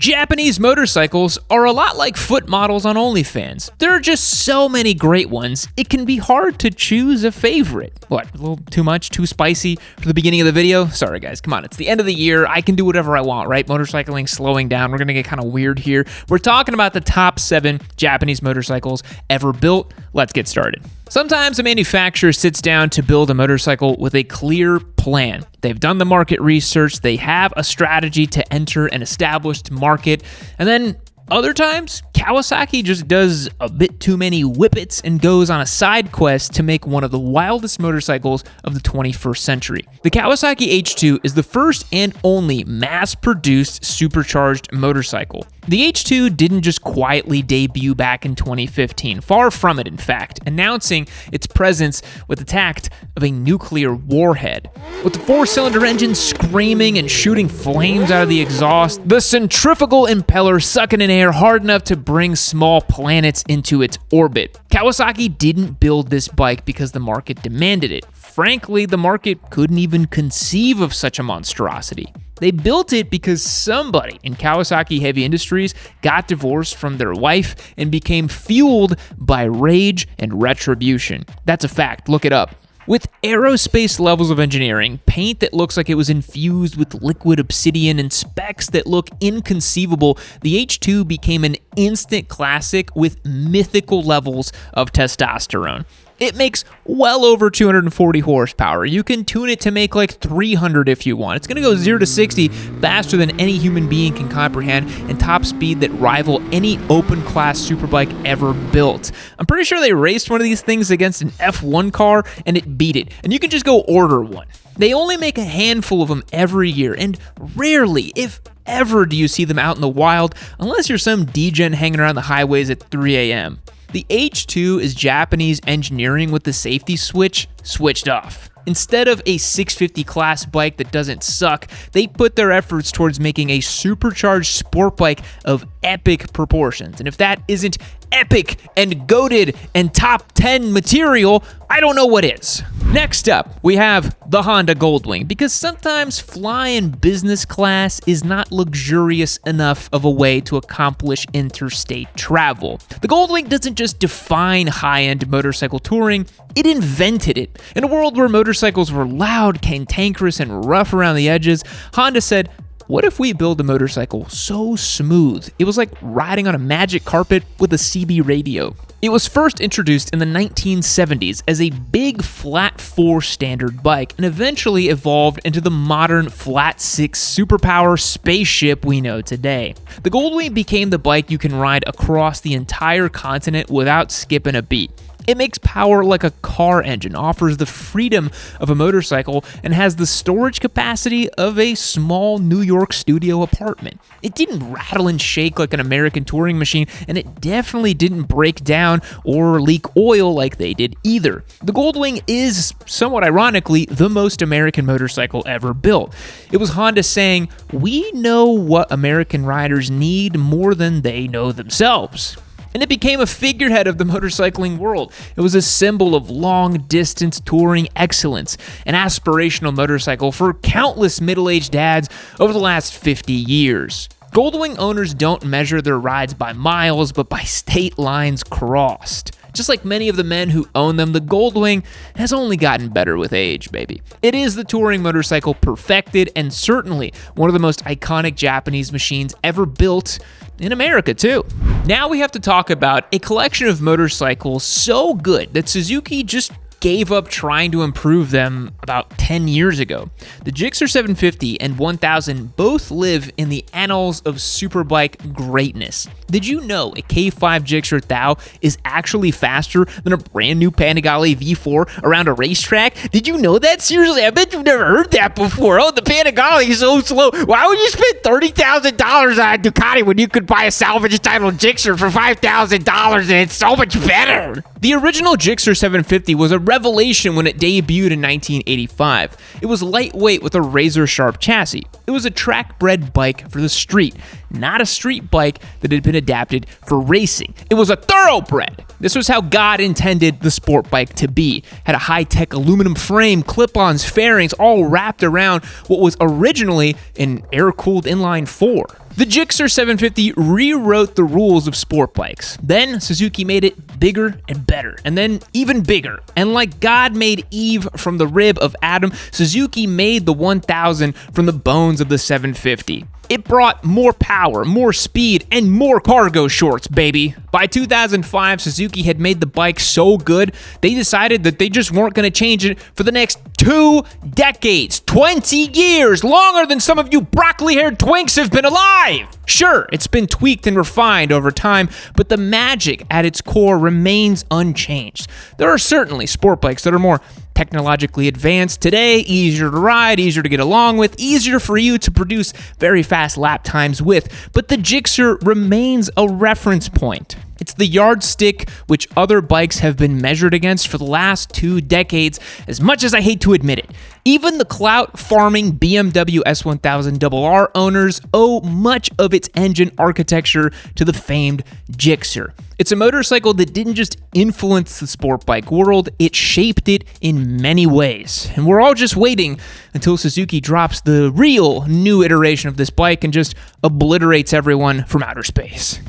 Japanese motorcycles are a lot like foot models on OnlyFans. There are just so many great ones, it can be hard to choose a favorite. What, a little too much, too spicy for the beginning of the video? Sorry guys, come on, it's the end of the year, I can do whatever I want, right? Motorcycling's slowing down, we're gonna get kind of weird here. We're talking about the top 7 Japanese motorcycles ever built. Let's get started. Sometimes a manufacturer sits down to build a motorcycle with a clear plan. They've done the market research, they have a strategy to enter an established market, and then other times, Kawasaki just does a bit too many whippets and goes on a side quest to make one of the wildest motorcycles of the 21st century. The Kawasaki H2 is the first and only mass-produced supercharged motorcycle. The H2 didn't just quietly debut back in 2015, far from it in fact, announcing its presence with the tact of a nuclear warhead. With the 4-cylinder engine screaming and shooting flames out of the exhaust, the centrifugal impeller sucking in air hard enough to bring small planets into its orbit. Kawasaki didn't build this bike because the market demanded it. Frankly, the market couldn't even conceive of such a monstrosity. They built it because somebody in Kawasaki Heavy Industries got divorced from their wife and became fueled by rage and retribution. That's a fact, look it up. With aerospace levels of engineering, paint that looks like it was infused with liquid obsidian, and specs that look inconceivable, the H2 became an instant classic with mythical levels of testosterone. It makes well over 240 horsepower. You can tune it to make like 300 if you want. It's gonna go 0 to 60 faster than any human being can comprehend, and top speed that rival any open class superbike ever built. I'm pretty sure they raced one of these things against an F1 car and it beat it. And you can just go order one. They only make a handful of them every year, and rarely, if ever, do you see them out in the wild unless you're some degen hanging around the highways at 3 a.m. The H2 is Japanese engineering with the safety switch switched off. Instead of a 650 class bike that doesn't suck, they put their efforts towards making a supercharged sport bike of epic proportions. And if that isn't epic and goated and top 10 material, I don't know what is. Next up, we have the Honda Goldwing, because sometimes flying business class is not luxurious enough of a way to accomplish interstate travel. The Goldwing doesn't just define high-end motorcycle touring, it invented it. In a world where motorcycles were loud, cantankerous, and rough around the edges, Honda said, what if we build a motorcycle so smooth it was like riding on a magic carpet with a CB radio? It was first introduced in the 1970s as a big flat 4 standard bike and eventually evolved into the modern flat 6 superpower spaceship we know today. The Goldwing became the bike you can ride across the entire continent without skipping a beat. It makes power like a car engine, offers the freedom of a motorcycle, and has the storage capacity of a small New York studio apartment. It didn't rattle and shake like an American touring machine, and it definitely didn't break down or leak oil like they did either. The Goldwing is, somewhat ironically, the most American motorcycle ever built. It was Honda saying, we know what American riders need more than they know themselves. And it became a figurehead of the motorcycling world. It was a symbol of long-distance touring excellence, an aspirational motorcycle for countless middle-aged dads over the last 50 years. Goldwing owners don't measure their rides by miles, but by state lines crossed. Just like many of the men who own them, the Goldwing has only gotten better with age, baby. It is the touring motorcycle perfected, and certainly one of the most iconic Japanese machines ever built in America too. Now we have to talk about a collection of motorcycles so good that Suzuki just gave up trying to improve them about 10 years ago. The Gixxer 750 and 1000 both live in the annals of superbike greatness. Did you know a K5 Gixxer Thou is actually faster than a brand new Panigale V4 around a racetrack? Did you know that? Seriously, I bet you've never heard that before. Oh, the Panigale is so slow. Why would you spend $30,000 on a Ducati when you could buy a salvage title Gixxer for $5,000 and it's so much better? The original Gixxer 750 was a revelation when it debuted in 1985. It was lightweight with a razor-sharp chassis. It was a track-bred bike for the street, not a street bike that had been adapted for racing. It was a thoroughbred. This was how God intended the sport bike to be. Had a high-tech aluminum frame, clip-ons, fairings, all wrapped around what was originally an air-cooled inline 4. The Gixxer 750 rewrote the rules of sport bikes. Then Suzuki made it bigger and better, and then even bigger. And like God made Eve from the rib of Adam, Suzuki made the 1000 from the bones of the 750. It brought more power, more speed, and more cargo shorts, baby. By 2005, Suzuki had made the bike so good, they decided that they just weren't going to change it for the next 2 decades. 20 years, longer than some of you broccoli-haired twinks have been alive. Sure, it's been tweaked and refined over time, but the magic at its core remains unchanged. There are certainly sport bikes that are more technologically advanced today, easier to ride, easier to get along with, easier for you to produce very fast lap times with, but the Gixxer remains a reference point. It's the yardstick which other bikes have been measured against for the last 2 decades, as much as I hate to admit it. Even the clout-farming BMW S1000RR owners owe much of its engine architecture to the famed Gixxer. It's a motorcycle that didn't just influence the sport bike world, it shaped it in many ways. And we're all just waiting until Suzuki drops the real new iteration of this bike and just obliterates everyone from outer space.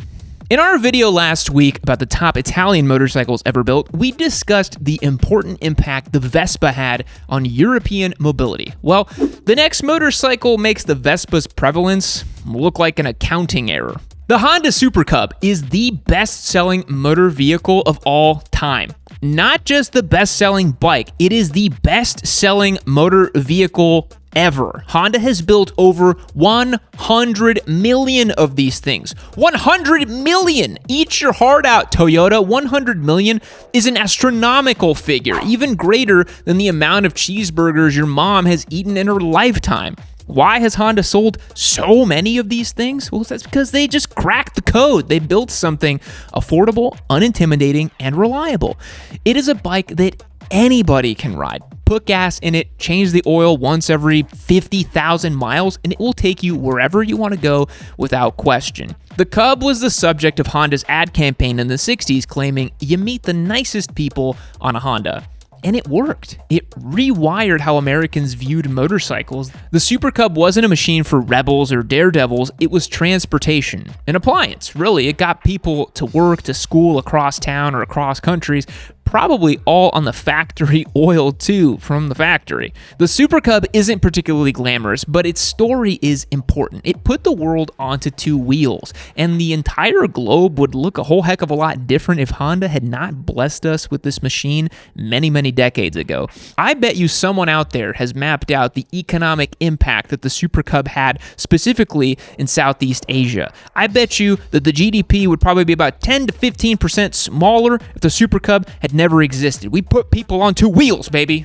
In our video last week about the top Italian motorcycles ever built, we discussed the important impact the Vespa had on European mobility. Well, the next motorcycle makes the Vespa's prevalence look like an accounting error. The Honda Super Cub is the best-selling motor vehicle of all time. Not just the best-selling bike, it is the best-selling motor vehicle ever. Honda has built over 100 million of these things. 100 million! Eat your heart out, Toyota. 100 million is an astronomical figure, even greater than the amount of cheeseburgers your mom has eaten in her lifetime. Why has Honda sold so many of these things? Well, that's because they just cracked the code. They built something affordable, unintimidating, and reliable. It is a bike that anybody can ride. Put gas in it, change the oil once every 50,000 miles, and it will take you wherever you want to go without question. The Cub was the subject of Honda's ad campaign in the 60s, claiming you meet the nicest people on a Honda. And it worked. It rewired how Americans viewed motorcycles. The Super Cub wasn't a machine for rebels or daredevils, it was transportation. An appliance, really. It got people to work, to school, across town or across countries, probably all on the factory oil too, from the factory. The Super Cub isn't particularly glamorous, but its story is important. It put the world onto 2 wheels, and the entire globe would look a whole heck of a lot different if Honda had not blessed us with this machine many decades ago. I bet you someone out there has mapped out the economic impact that the Super Cub had specifically in Southeast Asia. I bet you that the GDP would probably be about 10 to 15% smaller if the Super Cub had never existed. We put people on 2 wheels, baby.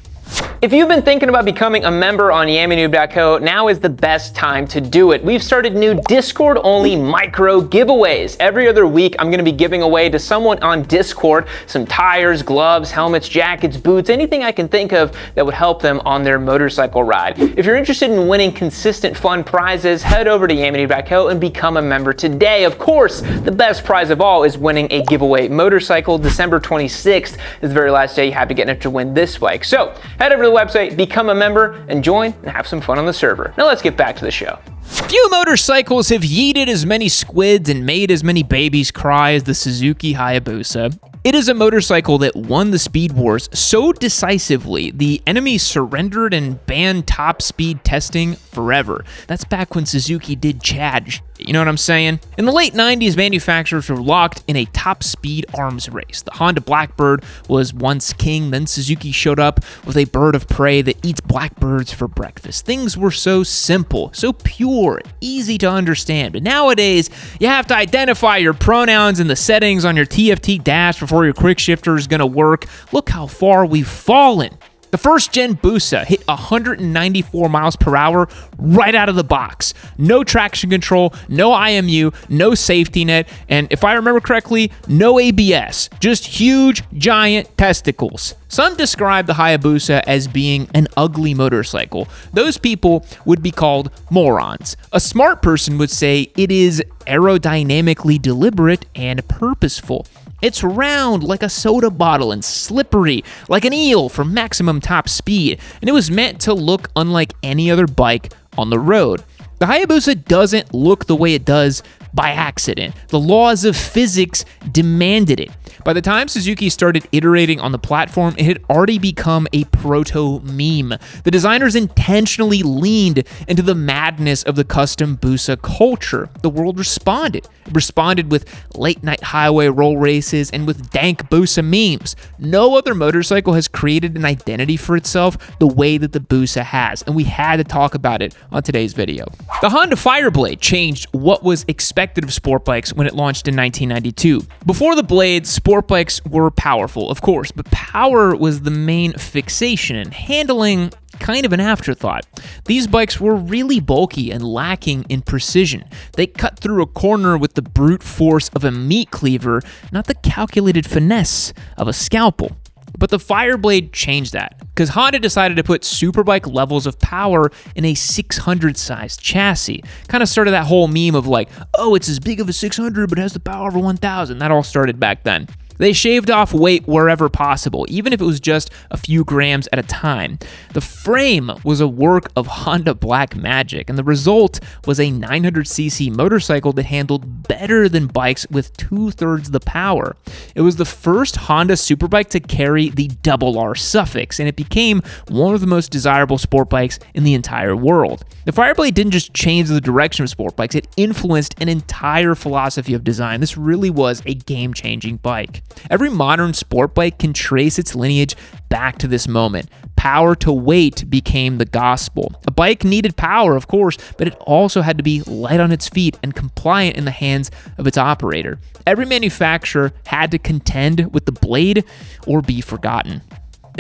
If you've been thinking about becoming a member on YamiNoob.co, now is the best time to do it. We've started new Discord-only micro giveaways. Every other week, I'm going to be giving away to someone on Discord some tires, gloves, helmets, jackets, boots, anything I can think of that would help them on their motorcycle ride. If you're interested in winning consistent fun prizes, head over to YamiNoob.co and become a member today. Of course, the best prize of all is winning a giveaway motorcycle. December 26th is the very last day you have to get in to win this bike. So head over to the website, become a member, and join and have some fun on the server. Now let's get back to the show. Few motorcycles have yeeted as many squids and made as many babies cry as the Suzuki Hayabusa. It is a motorcycle that won the speed wars so decisively, the enemy surrendered and banned top speed testing forever. That's back when Suzuki did Chad. You know what I'm saying? In the late 90s, manufacturers were locked in a top speed arms race. The Honda Blackbird was once king, then Suzuki showed up with a bird of prey that eats blackbirds for breakfast. Things were so simple, so pure, easy to understand. But nowadays, you have to identify your pronouns in the settings on your TFT dash before your quick shifter is going to work. Look how far we've fallen. The first gen Busa hit 194 miles per hour right out of the box. No traction control, no IMU, no safety net, and if I remember correctly, no ABS. Just huge, giant testicles. Some describe the Hayabusa as being an ugly motorcycle. Those people would be called morons. A smart person would say it is aerodynamically deliberate and purposeful. It's round like a soda bottle and slippery like an eel for maximum top speed, and it was meant to look unlike any other bike on the road. The Hayabusa doesn't look the way it does by accident. The laws of physics demanded it. By the time Suzuki started iterating on the platform, it had already become a proto-meme. The designers intentionally leaned into the madness of the custom Busa culture. The world responded. It responded with late-night highway roll races and with dank Busa memes. No other motorcycle has created an identity for itself the way that the Busa has, and we had to talk about it on today's video. The Honda Fireblade changed what was expected of sport bikes when it launched in 1992. Before the Blade, sport bikes were powerful, of course, but power was the main fixation, and handling kind of an afterthought. These bikes were really bulky and lacking in precision. They cut through a corner with the brute force of a meat cleaver, not the calculated finesse of a scalpel. But the Fireblade changed that, because Honda decided to put superbike levels of power in a 600-sized chassis. Kind of started that whole meme of like, oh, it's as big of a 600, but it has the power of a 1000. That all started back then. They shaved off weight wherever possible, even if it was just a few grams at a time. The frame was a work of Honda black magic, and the result was a 900cc motorcycle that handled better than bikes with 2/3 the power. It was the first Honda superbike to carry the RR suffix, and it became one of the most desirable sport bikes in the entire world. The Fireblade didn't just change the direction of sport bikes, it influenced an entire philosophy of design. This really was a game-changing bike. Every modern sport bike can trace its lineage back to this moment. Power to weight became the gospel. A bike needed power, of course, but it also had to be light on its feet and compliant in the hands of its operator. Every manufacturer had to contend with the Blade or be forgotten.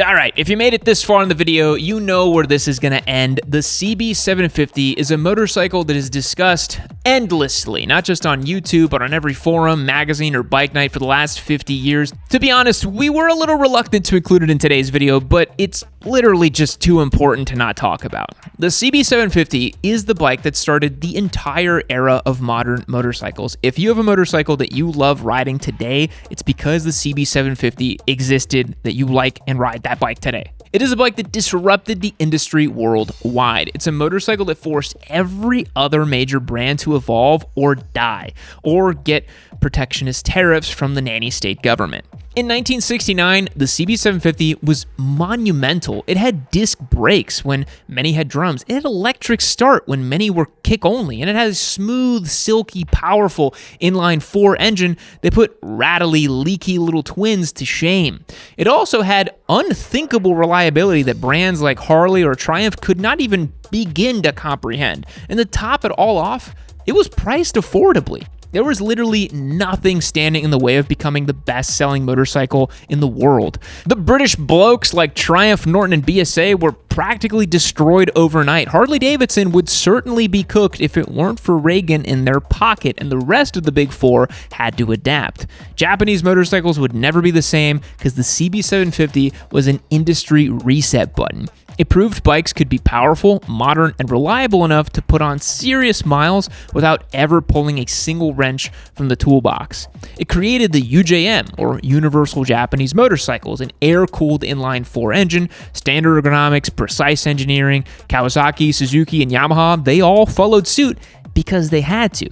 All right, if you made it this far in the video, you know where this is going to end. The CB750 is a motorcycle that is discussed endlessly, not just on YouTube, but on every forum, magazine, or bike night for the last 50 years. To be honest, we were a little reluctant to include it in today's video, but it's literally just too important to not talk about. The CB750 is the bike that started the entire era of modern motorcycles. If you have a motorcycle that you love riding today, it's because the CB750 existed that you like and ride that bike today. It is a bike that disrupted the industry worldwide. It's a motorcycle that forced every other major brand to evolve or die, or get protectionist tariffs from the nanny state government. In 1969, the CB750 was monumental. It had disc brakes when many had drums. It had electric start when many were kick only. And it had a smooth, silky, powerful inline-4 engine that put rattly, leaky little twins to shame. It also had unthinkable reliability that brands like Harley or Triumph could not even begin to comprehend. And to top it all off, it was priced affordably. There was literally nothing standing in the way of becoming the best-selling motorcycle in the world. The British blokes like Triumph, Norton, and BSA were practically destroyed overnight. Harley-Davidson would certainly be cooked if it weren't for Reagan in their pocket, and the rest of the big four had to adapt. Japanese motorcycles would never be the same because the CB750 was an industry reset button. It proved bikes could be powerful, modern, and reliable enough to put on serious miles without ever pulling a single wrench from the toolbox. It created the UJM, or Universal Japanese Motorcycles, an air-cooled inline-4 engine, standard ergonomics, precise engineering. Kawasaki, Suzuki, and Yamaha, they all followed suit because they had to.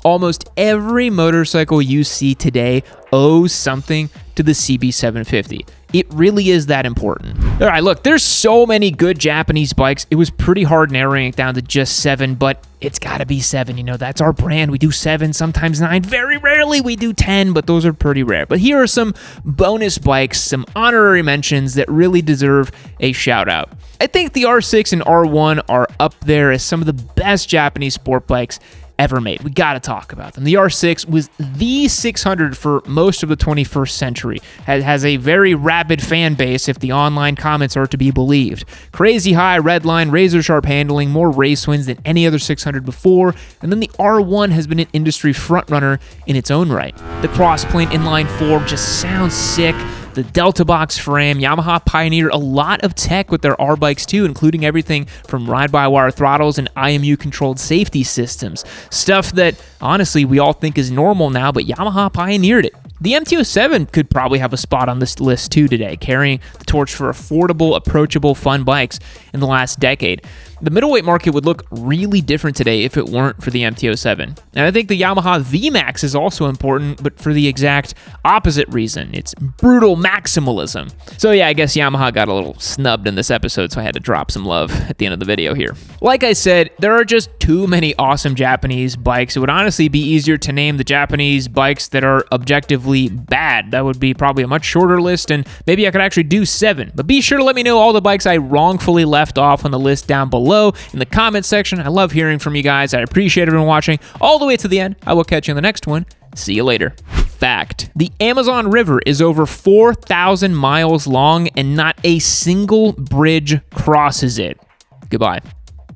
Almost every motorcycle you see today owes something to the CB750. It really is that important. All right, look, there's so many good Japanese bikes. It was pretty hard narrowing it down to just 7, but it's gotta be 7. You know, that's our brand. We do 7, sometimes 9. Very rarely we do 10, but those are pretty rare. But here are some bonus bikes, some honorary mentions that really deserve a shout out. I think the R6 and R1 are up there as some of the best Japanese sport bikes ever made. We gotta talk about them. The R6 was the 600 for most of the 21st century. It has a very rabid fan base if the online comments are to be believed. Crazy high red line, razor sharp handling, more race wins than any other 600 before, and then the R1 has been an industry frontrunner in its own right. The crossplane inline 4 just sounds sick. The Delta Box frame, Yamaha pioneered a lot of tech with their R bikes too, including everything from ride-by-wire throttles and IMU-controlled safety systems. Stuff that, honestly, we all think is normal now, but Yamaha pioneered it. The MT-07 could probably have a spot on this list too today, carrying the torch for affordable, approachable, fun bikes in the last decade. The middleweight market would look really different today if it weren't for the MT-07. And I think the Yamaha VMAX is also important, but for the exact opposite reason. It's brutal maximalism. So yeah, I guess Yamaha got a little snubbed in this episode, so I had to drop some love at the end of the video here. Like I said, there are just too many awesome Japanese bikes. It would honestly be easier to name the Japanese bikes that are objectively bad. That would be probably a much shorter list, and maybe I could actually do 7. But be sure to let me know all the bikes I wrongfully left off on the list down below in the comment section. I love hearing from you guys. I appreciate everyone watching all the way to the end. I will catch you in the next one. See you later. Fact: the Amazon River is over 4,000 miles long and not a single bridge crosses it. Goodbye.